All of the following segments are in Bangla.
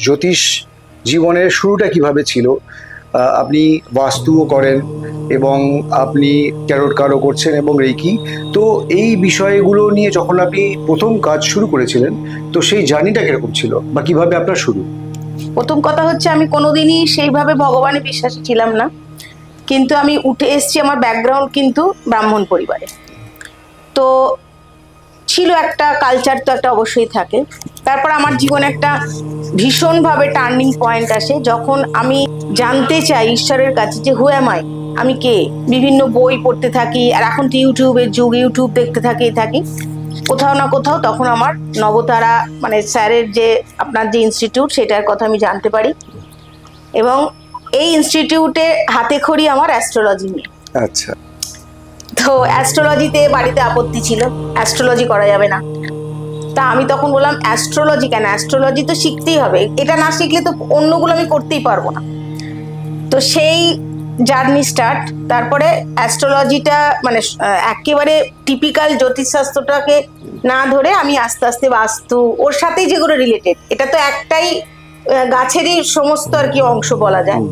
জ্যোতিষ জীবনের শুরুটা কিভাবে ছিল? আপনি বাস্তুও করেন এবং আপনি ট্যারোট কার্ডও করছেন এবং রেকি। তো এই বিষয়গুলো নিয়ে যখন আপনি প্রথম কাজ শুরু করেছিলেন, তো সেই জার্নিটা কিরকম ছিল বা কিভাবে আপনার শুরু? প্রথম কথা হচ্ছে আমি কোনোদিনই সেইভাবে ভগবানে বিশ্বাসী ছিলাম না, কিন্তু আমি উঠে এসেছি, আমার ব্যাকগ্রাউন্ড কিন্তু ব্রাহ্মণ পরিবারে। তো ছিল একটা কালচার, তো একটা অবশ্যই থাকে। তারপর আমার জীবনে একটা ভীষণভাবে টার্নিং পয়েন্ট আসে যখন আমি জানতে চাই ঈশ্বরের কাছে যে হু অ্যাম আই, আমি কে। বিভিন্ন বই পড়তে থাকি, আর এখন তো ইউটিউবের যুগ, ইউটিউব দেখতে থাকি কোথাও না কোথাও। তখন আমার নবতারা মানে স্যারের যে আপনার যে ইনস্টিটিউট, সেটার কথা আমি জানতে পারি। এবং এই ইনস্টিটিউটে হাতে খড়ি আমার অ্যাস্ট্রোলজি নিয়ে। আচ্ছা। তো অ্যাস্ট্রোলজিতে বাড়িতে আপত্তি ছিল, অ্যাস্ট্রোলজি করা যাবে না। তা আমি তখন বললাম অ্যাস্ট্রোলজি কেন, অ্যাস্ট্রোলজি তো শিখতেই হবে, এটা না শিখলে তো অন্যগুলো আমি করতেই পারবো না। তো সেই জার্নি স্টার্ট। তারপরে অ্যাস্ট্রোলজিটা মানে একেবারে টিপিক্যাল জ্যোতিষশাস্ত্রটাকে না ধরে আমি আস্তে আস্তে বাস্তু, ওর সাথেই যেগুলো রিলেটেড, এটা তো একটাই গাছেরই সমস্ত আর কি অংশ বলা যায়।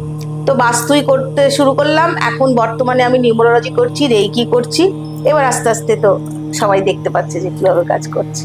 তো বাস্তুই করতে শুরু করলাম। এখন বর্তমানে আমি নিউমোলজি করছি, রেকি করছি। এবার আস্তে আস্তে তো সবাই দেখতে পাচ্ছে যে কিভাবে কাজ করছি।